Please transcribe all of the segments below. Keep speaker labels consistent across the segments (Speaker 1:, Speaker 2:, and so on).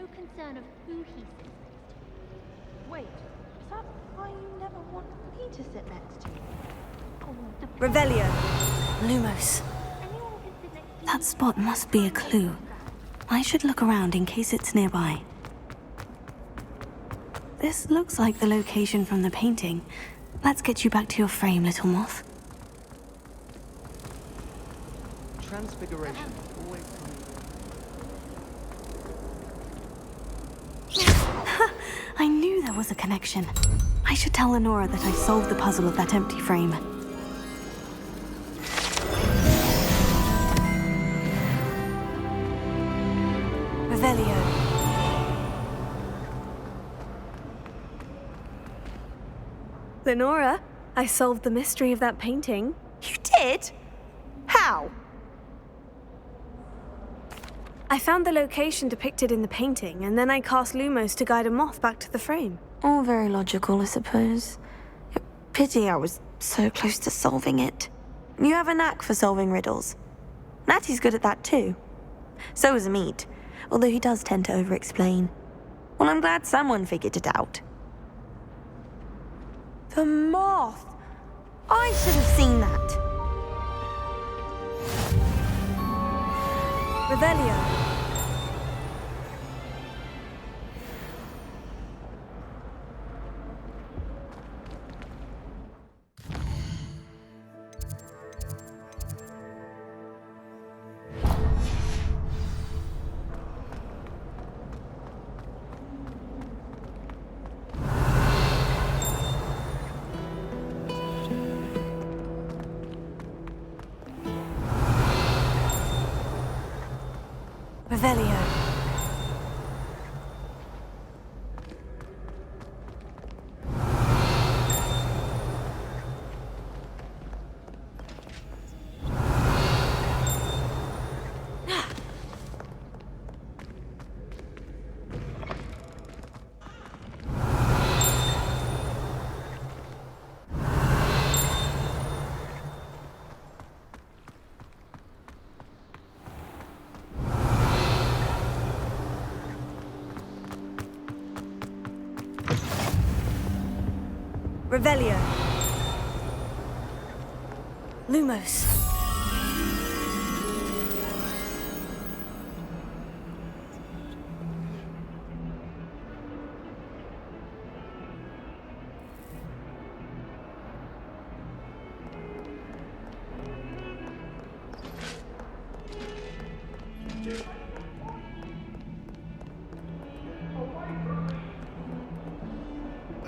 Speaker 1: no concern of who he sits.
Speaker 2: Wait, is that why you never want me to sit next to you?
Speaker 1: Oh, the
Speaker 3: Revelio. Lumos.
Speaker 1: anyone can sit next to
Speaker 4: That spot must be a clue. I should look around in case it's nearby. This looks like the location from the painting. Let's get you back to your frame, little moth.
Speaker 5: Transfiguration always
Speaker 4: I knew there was a connection. I should tell Lenora that I solved the puzzle of that empty frame. Revelio. Lenora, I solved the mystery of that painting.
Speaker 3: You did? How?
Speaker 4: I found the location depicted in the painting, and then I cast Lumos to guide a moth back to the frame.
Speaker 6: All very logical, I suppose. Pity I was so close to solving it. You have a knack for solving riddles. Natty's good at that too. So is Amit, although he does tend to over-explain. Well, I'm glad someone figured it out.
Speaker 3: The moth!
Speaker 6: I should have seen that.
Speaker 3: Revelio.
Speaker 4: Revelio.
Speaker 3: Revelio.
Speaker 4: Lumos.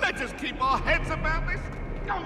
Speaker 7: Let's just keep our heads about this. No.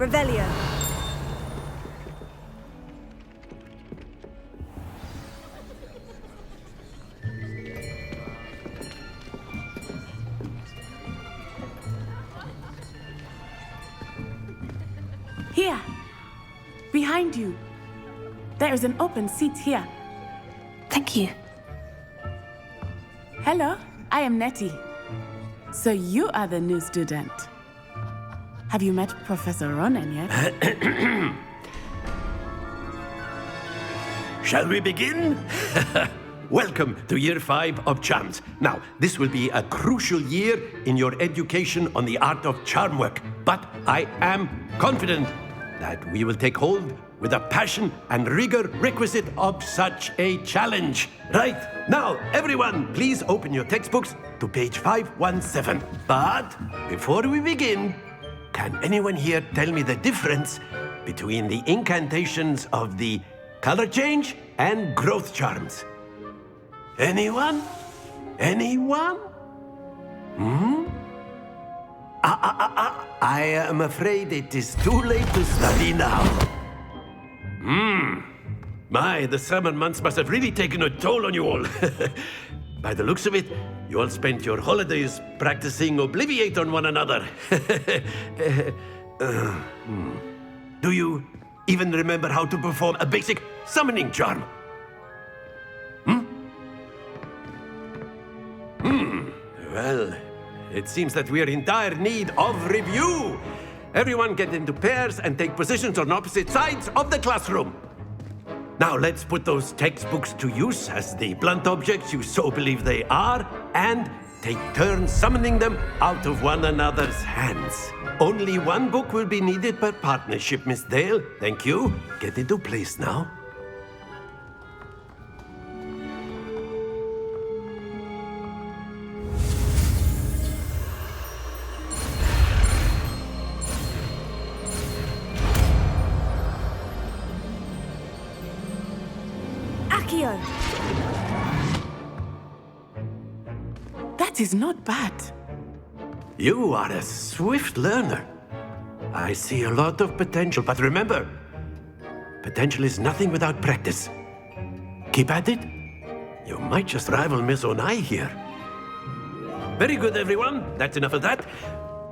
Speaker 3: Revelio.
Speaker 8: Here! Behind you! There is an open seat here.
Speaker 4: Thank you.
Speaker 8: Hello, I am Nettie. So you are the new student. Have you met Professor Ronan yet?
Speaker 5: Shall we begin? Welcome to Year 5 of Charms. Now, this will be a crucial year in your education on the art of charm work. But I am confident that we will take hold with the passion and rigor requisite of such a challenge. Right, now, everyone, please open your textbooks to page 517. But before we begin, can anyone here tell me the difference between the incantations of the color change and growth charms? Anyone? Anyone? I am afraid it is too late to study now. My, the summer months must have really taken a toll on you all. By the looks of it, you all spent your holidays practicing Obliviate on one another. Do you even remember how to perform a basic summoning charm? Well, it seems that we are in dire need of review. Everyone get into pairs and take positions on opposite sides of the classroom. Now let's put those textbooks to use as the blunt objects you so believe they are, and take turns summoning them out of one another's hands. Only one book will be needed per partnership, Miss Dale. Thank you. Get into place now.
Speaker 3: Accio.
Speaker 8: That is not bad.
Speaker 5: You are a swift learner. I see a lot of potential, but remember, potential is nothing without practice. Keep at it. You might just rival Miss Onai here. Very good, everyone. That's enough of that.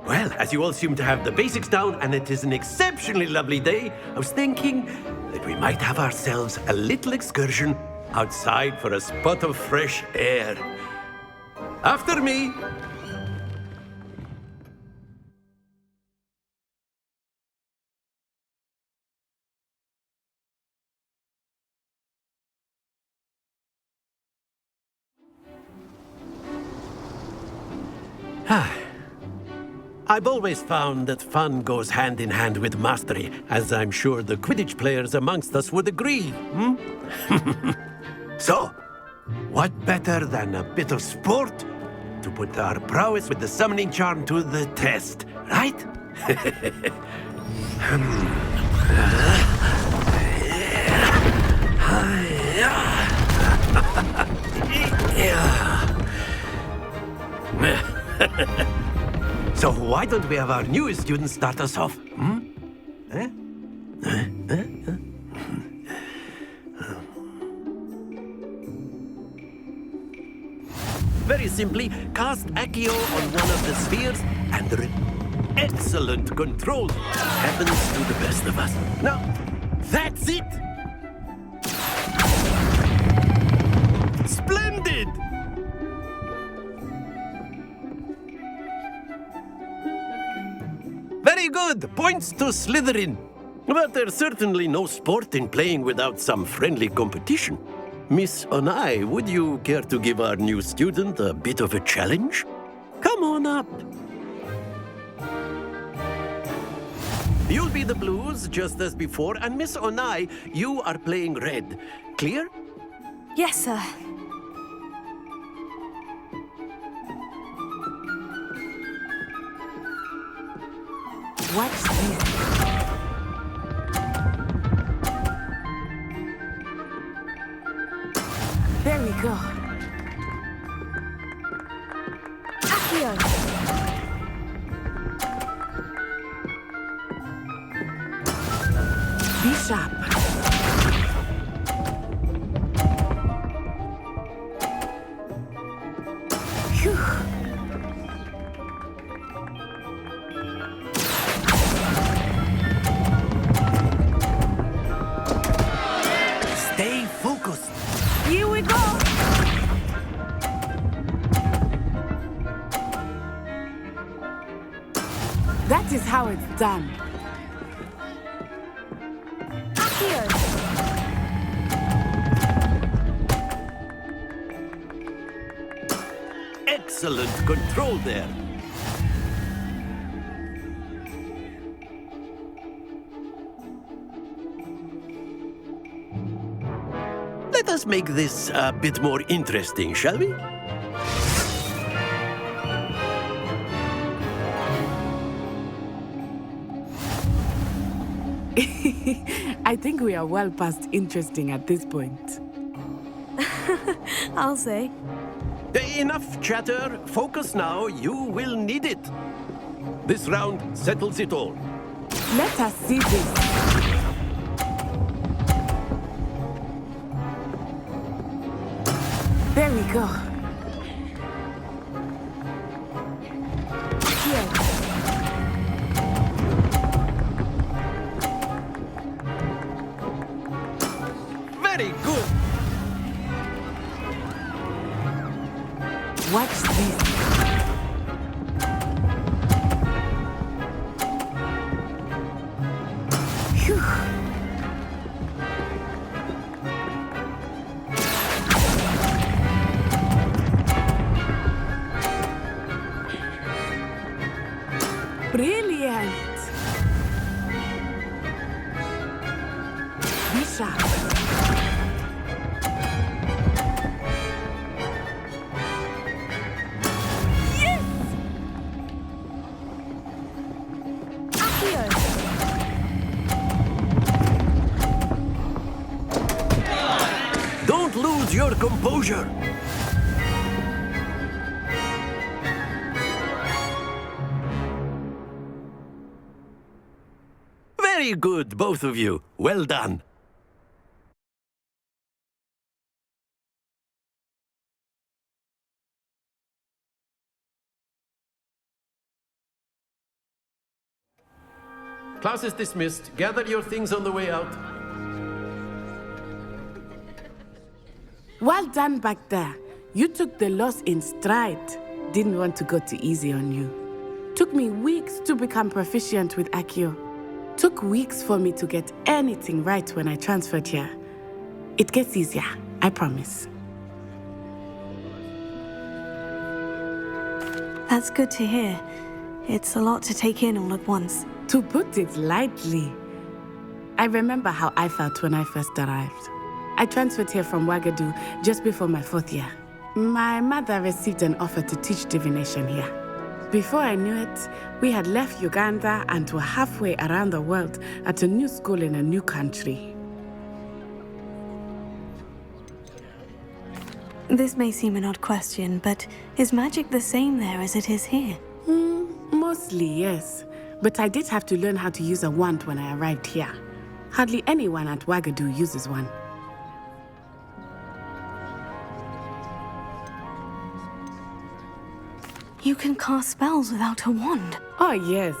Speaker 5: Well, as you all seem to have the basics down, and it is an exceptionally lovely day, I was thinking that we might have ourselves a little excursion outside for a spot of fresh air. After me. I've always found that fun goes hand in hand with mastery, as I'm sure the Quidditch players amongst us would agree. So, what better than a bit of sport to put our prowess with the summoning charm to the test, right? So why don't we have our newest student start us off? Very simply, cast Accio on one of the spheres and excellent control. Happens to the best of us. Now, that's it! Splendid! Very good! Points to Slytherin. But there's certainly no sport in playing without some friendly competition. Miss Onai, would you care to give our new student a bit of a challenge? Come on up. You'll be the blues, just as before, and Miss Onai, you are playing red. Clear?
Speaker 3: Yes, sir.
Speaker 8: Watch this. There we go.
Speaker 3: Accio.
Speaker 8: Be sharp. Phew.
Speaker 5: Stay focused.
Speaker 3: Here we go.
Speaker 8: done.
Speaker 3: Accio.
Speaker 5: Excellent control there. Let us make this a bit more interesting, shall we?
Speaker 8: I think we are well past interesting at this point.
Speaker 3: I'll say.
Speaker 5: Enough chatter. Focus now. You will need it. This round settles it all.
Speaker 8: Let us see this. There we go.
Speaker 3: Accio.
Speaker 5: Very good.
Speaker 8: Watch this. Phew. Brilliant. Be sharp.
Speaker 3: Accio.
Speaker 5: Don't lose your composure. Very good, both of you. Well done. Class is dismissed. Gather your things on the way out.
Speaker 8: Well done back there. You took the loss in stride. Didn't want to go too easy on you. Took me weeks to become proficient with Accio. Took weeks for me to get anything right when I transferred here. It gets easier, I promise.
Speaker 4: That's good to hear. It's a lot to take in all at once.
Speaker 8: To put it lightly, I remember how I felt when I first arrived. I transferred here from Ouagadougou just before my 4th year. My mother received an offer to teach divination here. Before I knew it, we had left Uganda and were halfway around the world at a new school in a new country.
Speaker 4: This may seem an odd question, but is magic the same there as it is here?
Speaker 8: Mostly, yes. But I did have to learn how to use a wand when I arrived here. Hardly anyone at Ouagadougou uses one.
Speaker 4: You can cast spells without a wand.
Speaker 8: Oh, yes.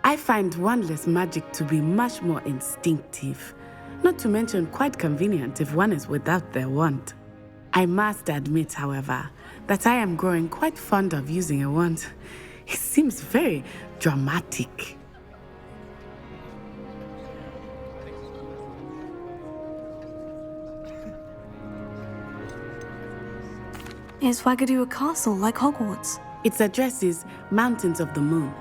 Speaker 8: I find wandless magic to be much more instinctive. Not to mention quite convenient if one is without their wand. I must admit, however, that I am growing quite fond of using a wand. It seems very dramatic.
Speaker 4: Is Ouagadougou a castle like Hogwarts?
Speaker 8: Its address is Mountains of the Moon.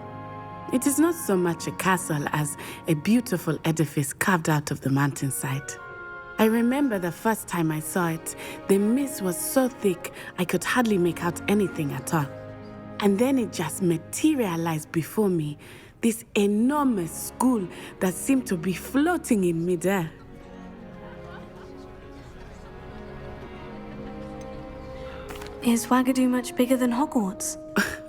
Speaker 8: It is not so much a castle as a beautiful edifice carved out of the mountainside. I remember the first time I saw it, the mist was so thick I could hardly make out anything at all. And then it just materialized before me, this enormous school that seemed to be floating in midair.
Speaker 4: Is Ouagadougou much bigger than Hogwarts?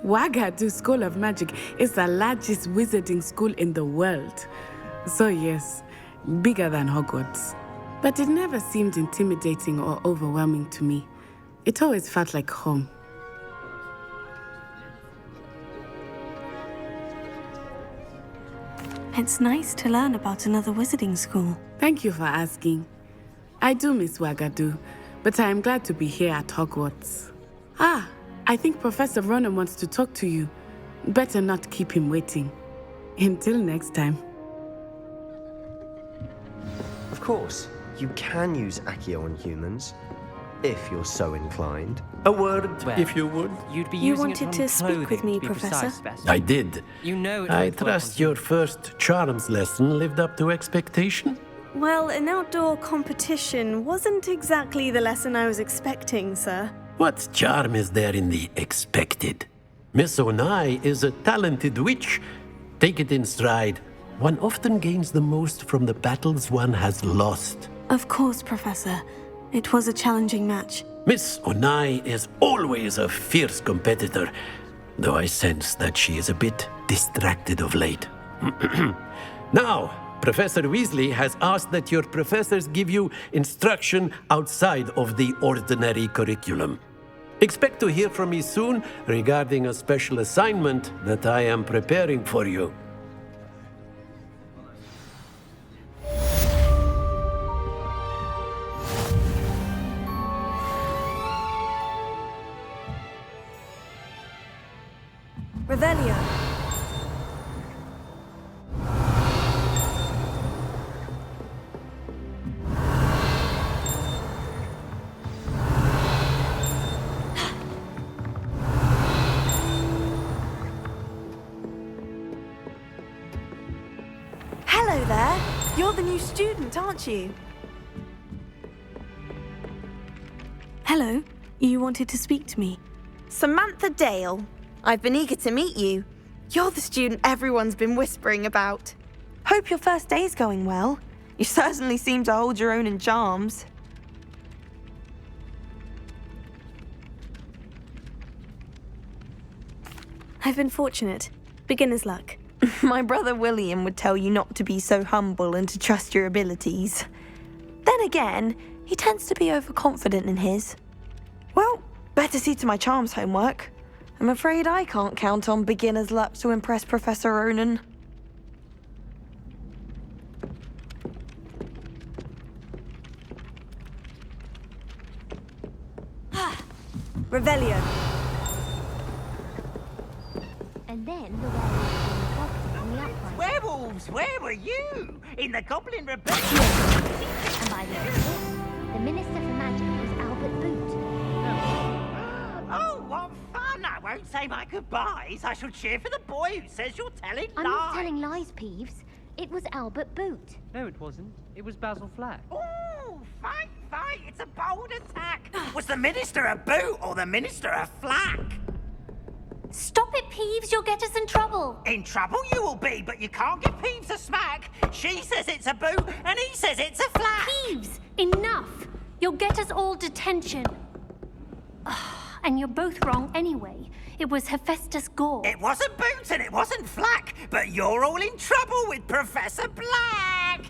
Speaker 8: Ouagadougou School of Magic is the largest wizarding school in the world. So yes, bigger than Hogwarts. But it never seemed intimidating or overwhelming to me. It always felt like home.
Speaker 4: It's nice to learn about another wizarding school.
Speaker 8: Thank you for asking. I do miss Ouagadougou, but I am glad to be here at Hogwarts. I think Professor Ronan wants to talk to you. Better not keep him waiting. Until next time.
Speaker 9: Of course, you can use Accio on humans, if you're so inclined.
Speaker 5: A word,
Speaker 10: Well,
Speaker 5: if you would.
Speaker 10: You'd be
Speaker 4: You
Speaker 10: using
Speaker 4: wanted
Speaker 10: it
Speaker 4: to
Speaker 10: on
Speaker 4: speak with
Speaker 10: clothing,
Speaker 4: me,
Speaker 10: to be
Speaker 4: Professor?
Speaker 10: precise, Specimen.
Speaker 5: I did.
Speaker 10: You know it
Speaker 5: I
Speaker 10: won't work
Speaker 5: trust
Speaker 10: on
Speaker 5: your first charms lesson lived up to expectation.
Speaker 4: Well, an outdoor competition wasn't exactly the lesson I was expecting, sir.
Speaker 5: What charm is there in the expected? Miss Onai is a talented witch. Take it in stride. One often gains the most from the battles one has lost.
Speaker 4: Of course, Professor. It was a challenging match.
Speaker 5: Miss Onai is always a fierce competitor, though I sense that she is a bit distracted of late. Now, Professor Weasley has asked that your professors give you instruction outside of the ordinary curriculum. Expect to hear from me soon regarding a special assignment that I am preparing for you.
Speaker 3: Revelio.
Speaker 6: Hello there. You're the new student, aren't you?
Speaker 4: Hello. You wanted to speak to me?
Speaker 6: Samantha Dale. I've been eager to meet you. You're the student everyone's been whispering about. Hope your first day's going well. You certainly seem to hold your own in charms.
Speaker 4: I've been fortunate. Beginner's luck.
Speaker 6: My brother William would tell you not to be so humble and to trust your abilities. Then again, he tends to be overconfident in his. Well, better see to my charms homework. I'm afraid I can't count on beginner's luck to impress Professor Ronan.
Speaker 3: Revelio.
Speaker 1: And then the werewolves in the goblin on the upright.
Speaker 11: Werewolves, where were you? In the Goblin Rebellion?
Speaker 1: And by the end of it, the Minister for Magic was Albert Boot.
Speaker 11: Oh, what fun! I won't say my goodbyes. I shall cheer for the boy who says you're telling
Speaker 1: I'm
Speaker 11: lies.
Speaker 1: not telling lies, Peeves. It was Albert Boot.
Speaker 10: No, it wasn't. It was Basil Flack.
Speaker 11: Ooh, fight, fight! It's a bold attack. Was the Minister a boot or the Minister a flack?
Speaker 1: Stop it, Peeves. You'll get us in trouble.
Speaker 11: In trouble you will be, but you can't give Peeves a smack. She says it's a boot and he says it's a flack.
Speaker 1: Peeves, enough. You'll get us all detention. And you're both wrong anyway. It was Hephaestus Gore.
Speaker 11: It wasn't Boot and it wasn't Flack, but you're all in trouble with Professor Black.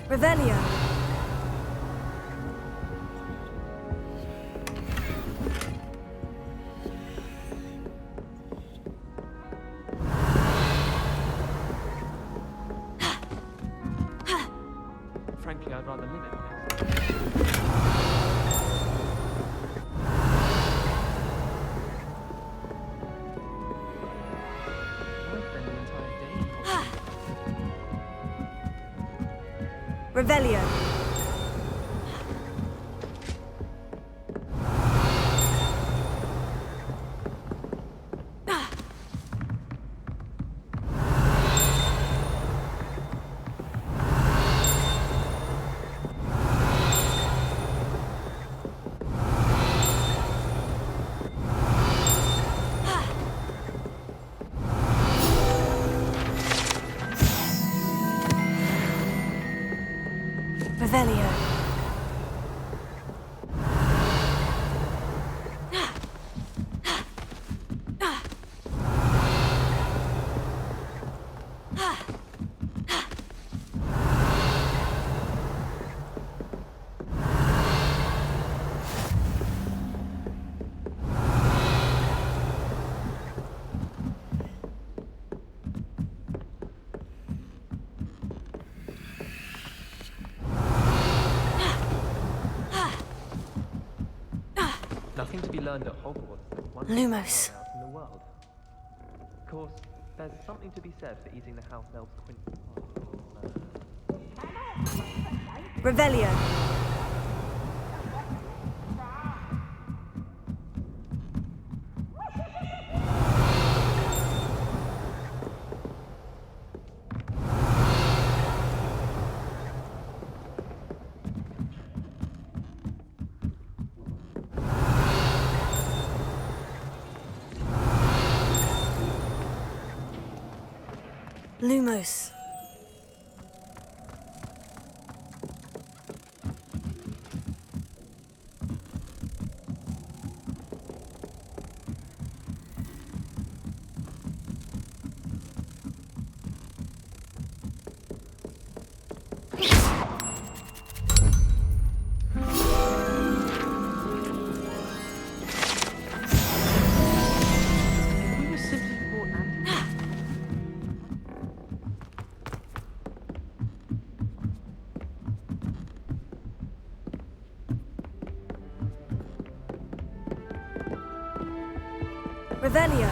Speaker 3: Revelio.
Speaker 10: Frankly, I'd rather live in this. I've spent the entire day in Hogwarts.
Speaker 3: Revelio. Revelio.
Speaker 10: Nothing to be learned at Hogwarts is one
Speaker 3: Lumos.
Speaker 10: out in the world. Of course, there's something to be said for easing the house elves' quince.
Speaker 3: Revelio. Lumos.
Speaker 10: We were simply more anti.
Speaker 3: Revelio.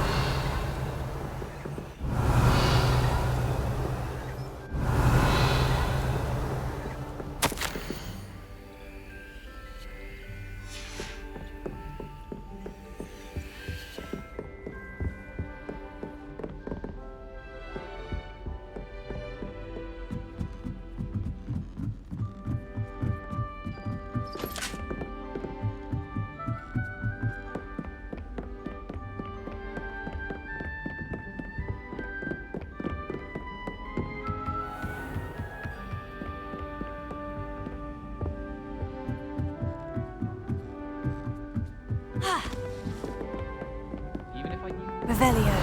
Speaker 10: Even if I knew.
Speaker 3: Revelio.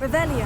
Speaker 3: Revelio.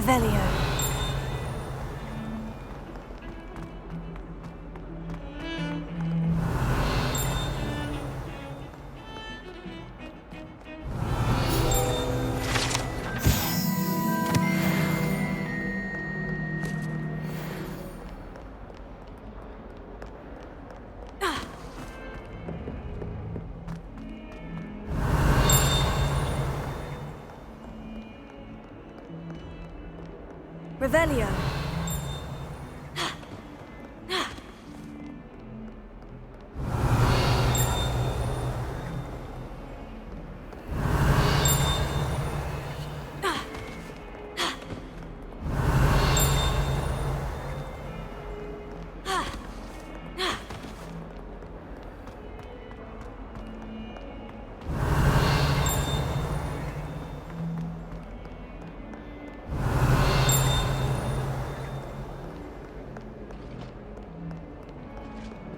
Speaker 3: Revelio. Revelio.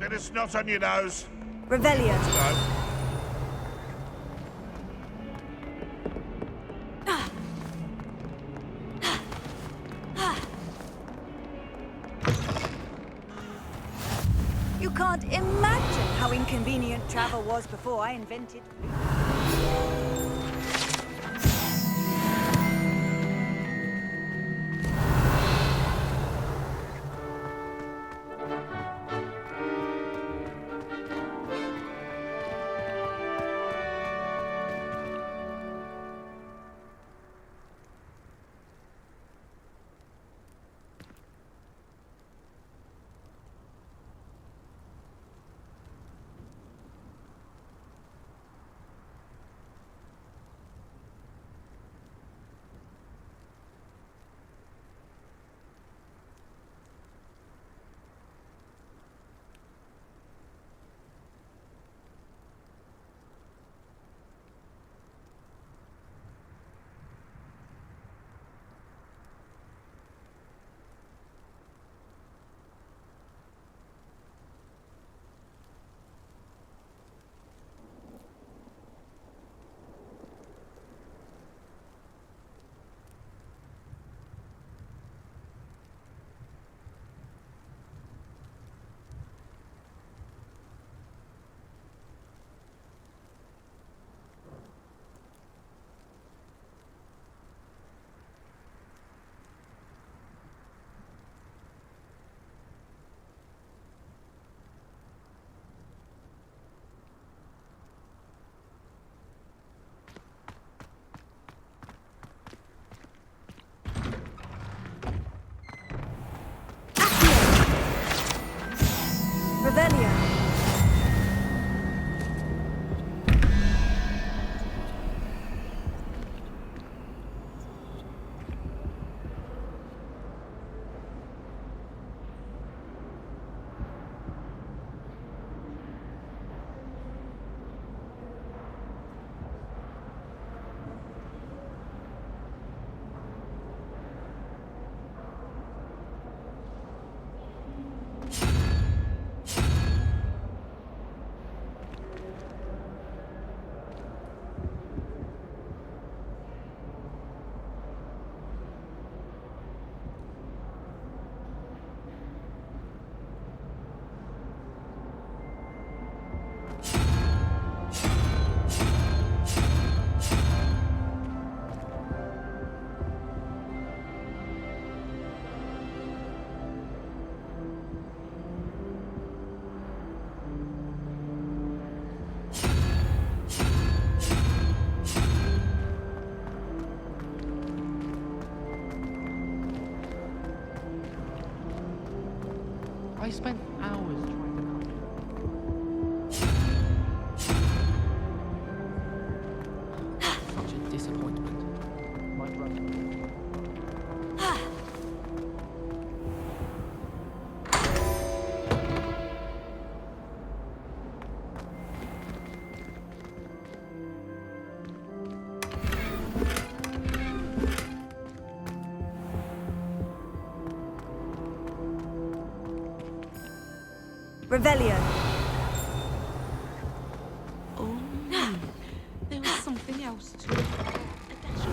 Speaker 7: Get a snot on your nose.
Speaker 3: Revelio.
Speaker 7: No.
Speaker 12: You can't imagine how inconvenient travel was before I invented food.
Speaker 3: Revelio.
Speaker 10: I spent hours trying to come. Such a disappointment. My brother.
Speaker 3: Revelio.
Speaker 2: Oh no, there was something else to it. A dash of...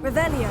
Speaker 3: Revelio.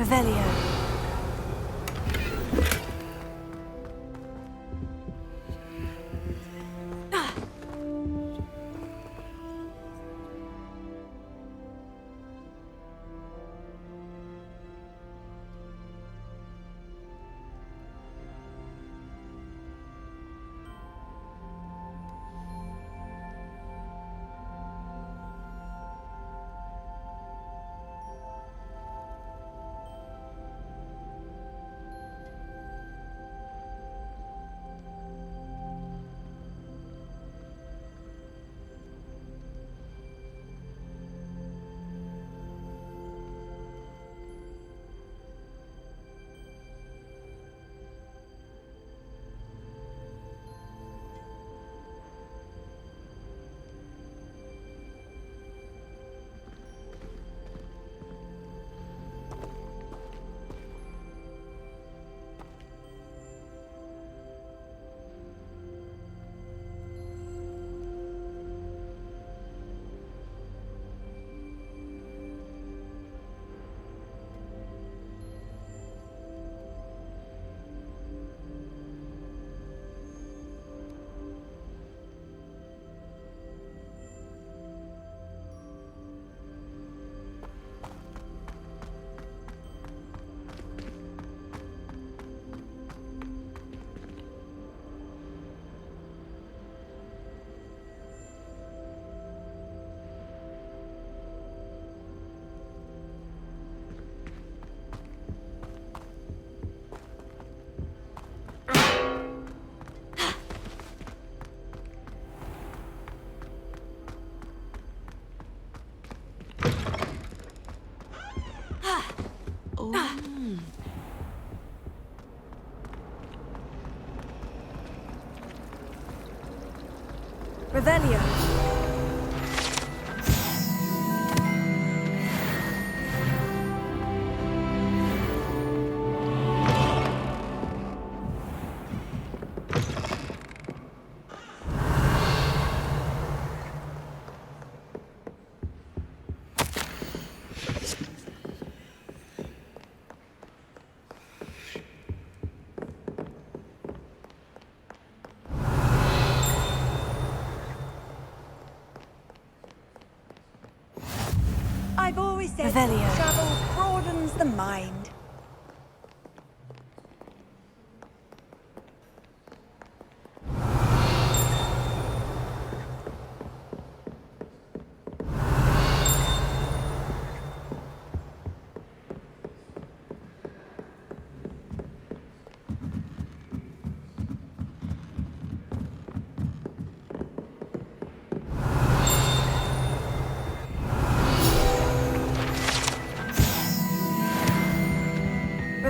Speaker 3: Revelio. Revelio. I've always said
Speaker 6: Revelio.
Speaker 3: travel broadens the mind.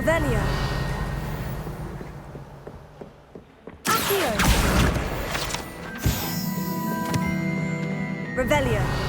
Speaker 3: Revelio. Accio. Revelio.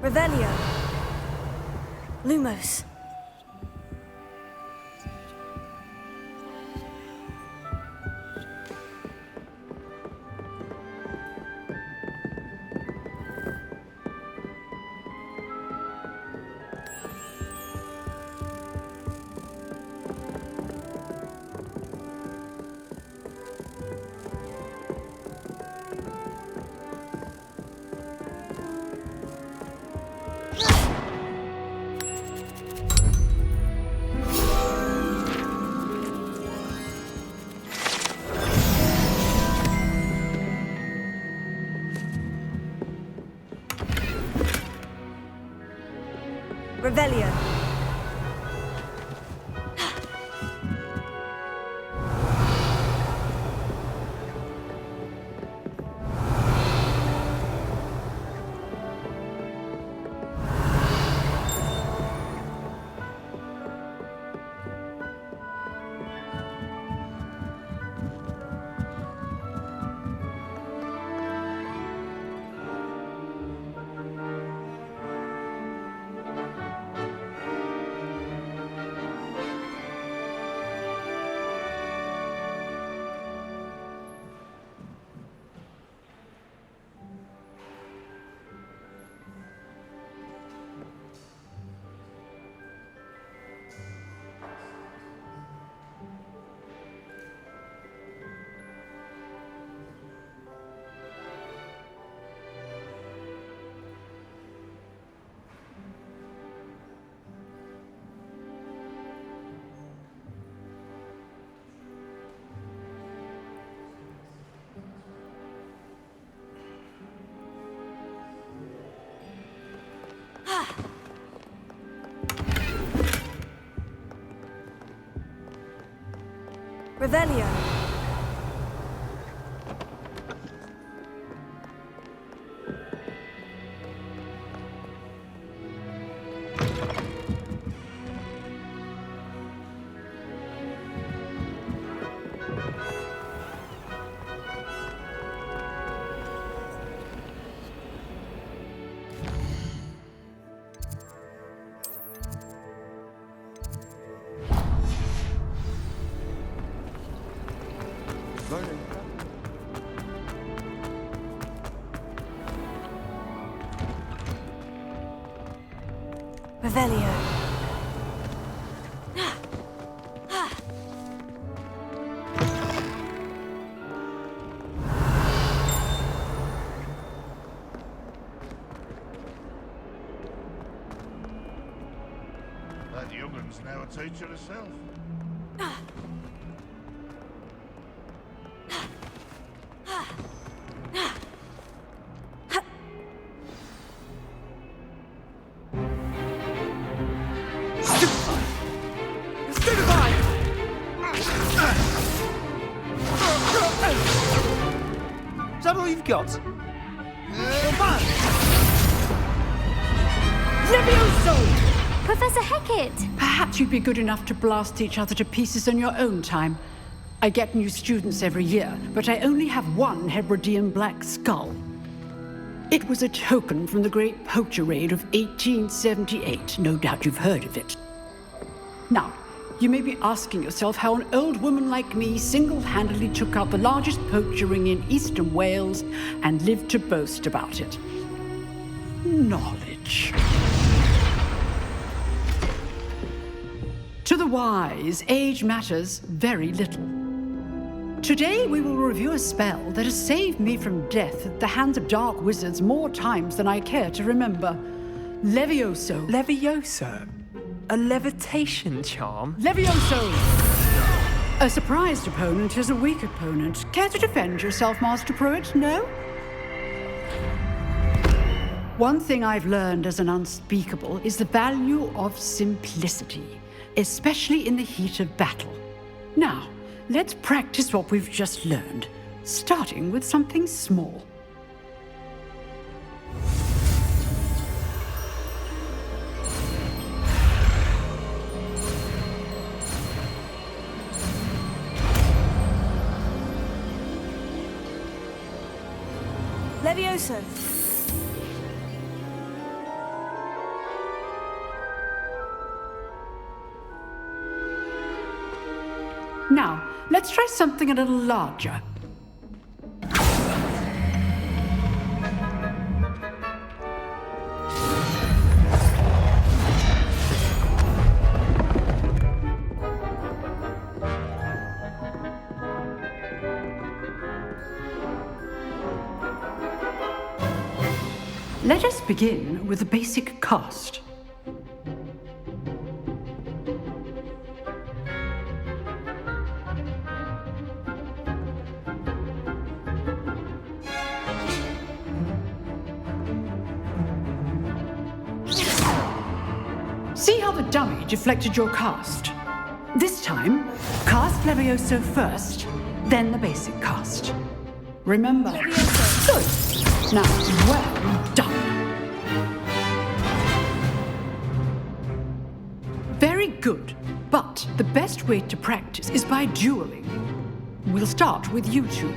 Speaker 3: Revelio.
Speaker 4: Lumos.
Speaker 3: Revelio. Revelio.
Speaker 4: Revelio.
Speaker 7: That young'un's now a teacher herself.
Speaker 13: Is that all you've got?
Speaker 1: Professor Hecat!
Speaker 14: Perhaps you'd be good enough to blast each other to pieces on your own time. I get new students every year, but I only have one Hebridean black skull. It was a token from the Great Poacher Raid of 1878. No doubt you've heard of it. Now, you may be asking yourself how an old woman like me single-handedly took out the largest poacher ring in eastern Wales and lived to boast about it. Knowledge. To the wise, age matters very little. Today we will review a spell that has saved me from death at the hands of dark wizards more times than I care to remember. Levioso.
Speaker 13: Levioso? A levitation charm?
Speaker 14: Levioso! A surprised opponent is a weak opponent. Care to defend yourself, Master Pruitt? No? One thing I've learned as an unspeakable is the value of simplicity, especially in the heat of battle. Now, let's practice what we've just learned, starting with something small.
Speaker 3: Levioso.
Speaker 14: let's try something a little larger. Let us begin with the basic cast. See how the dummy deflected your cast? This time, cast Levioso first, then the basic cast. Remember? Good. Now, well done. Very good. But the best way to practice is by dueling. We'll start with you two.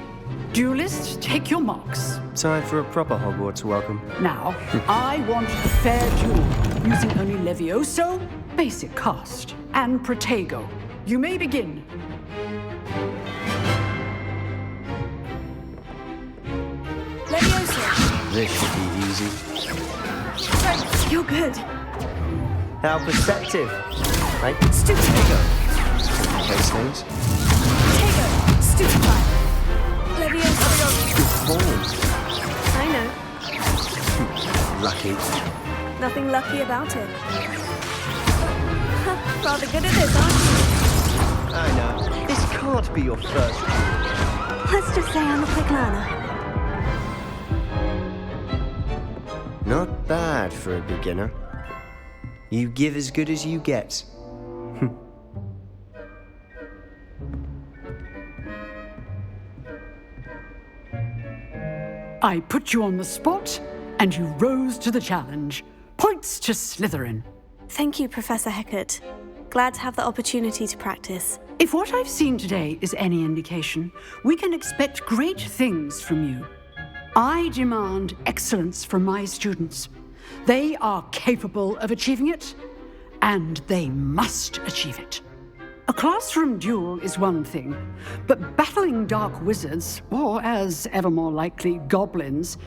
Speaker 14: Duelists, take your marks.
Speaker 9: Time for a proper Hogwarts welcome.
Speaker 14: Now, I want a fair duel, using only Levioso, basic cast, and Protego. You may begin.
Speaker 9: This should be easy.
Speaker 6: You're good.
Speaker 9: How perceptive. Right?
Speaker 6: Stupefy.
Speaker 9: Case things.
Speaker 6: Protego. Stupefy. Levioso.
Speaker 9: Good form.
Speaker 6: I know.
Speaker 9: Lucky.
Speaker 6: Nothing lucky about it. Rather good at this, aren't you?
Speaker 9: I know. This can't be your first.
Speaker 6: Let's just say I'm a quick learner.
Speaker 9: Not bad for a beginner. You give as good as you get.
Speaker 14: I put you on the spot, and you rose to the challenge. Points to Slytherin.
Speaker 4: Thank you, Professor Hecat. Glad to have the opportunity to practice.
Speaker 14: If what I've seen today is any indication, we can expect great things from you. I demand excellence from my students. They are capable of achieving it, and they must achieve it. A classroom duel is one thing, but battling dark wizards, or as ever more likely, goblins,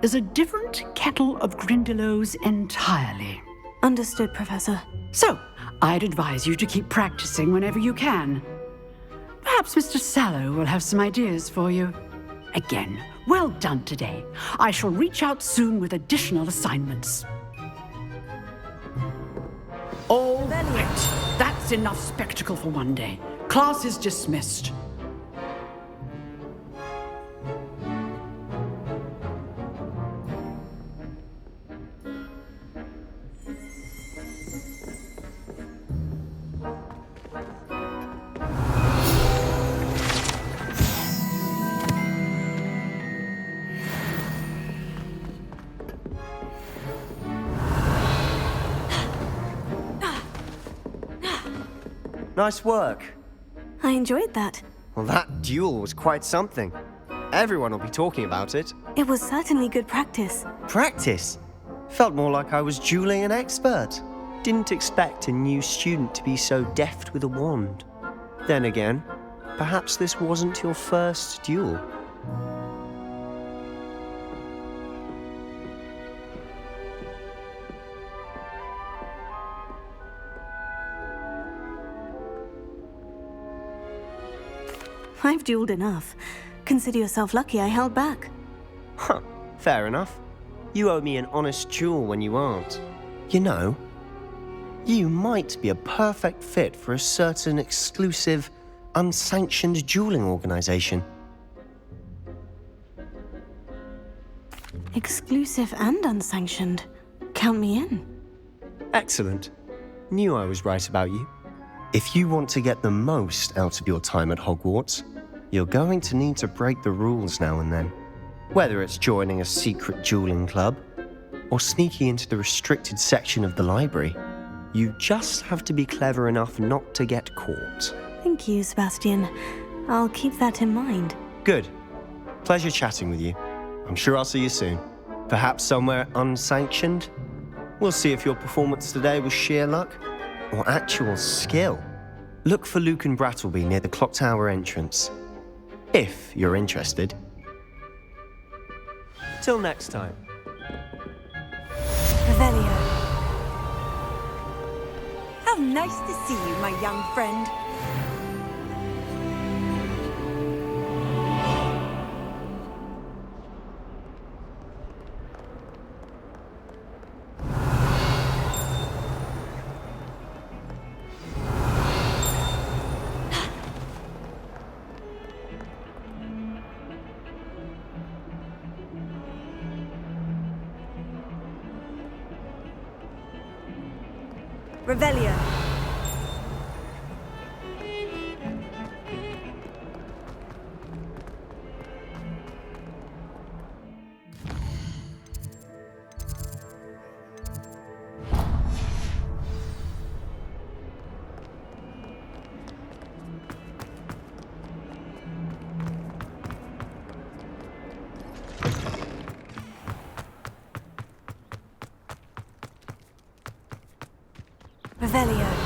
Speaker 14: is a different kettle of Grindylows entirely.
Speaker 4: Understood, Professor.
Speaker 14: So, I'd advise you to keep practicing whenever you can. Perhaps Mr. Sallow will have some ideas for you. Again, well done today. I shall reach out soon with additional assignments. All right, that's enough spectacle for one day. Class is dismissed.
Speaker 9: Nice work.
Speaker 4: I enjoyed that.
Speaker 9: Well, that duel was quite something. Everyone will be talking about it.
Speaker 4: It was certainly good practice.
Speaker 9: Practice? Felt more like I was dueling an expert. Didn't expect a new student to be so deft with a wand. Then again, perhaps this wasn't your first duel.
Speaker 4: I've dueled enough. Consider yourself lucky I held back.
Speaker 9: Huh, fair enough. You owe me an honest duel when you aren't. You know, you might be a perfect fit for a certain exclusive, unsanctioned dueling organization.
Speaker 4: Exclusive and unsanctioned. Count me in.
Speaker 9: Excellent. Knew I was right about you. If you want to get the most out of your time at Hogwarts, you're going to need to break the rules now and then. Whether it's joining a secret dueling club or sneaking into the restricted section of the library, you just have to be clever enough not to get caught.
Speaker 4: Thank you, Sebastian. I'll keep that in mind.
Speaker 9: Good. Pleasure chatting with you. I'm sure I'll see you soon. Perhaps somewhere unsanctioned? We'll see if your performance today was sheer luck or actual skill. Look for Luke and Brattleby near the clock tower entrance. If you're interested.
Speaker 13: Till next time.
Speaker 3: Revelio. How nice to see you, my young friend. Revelio. Revelio.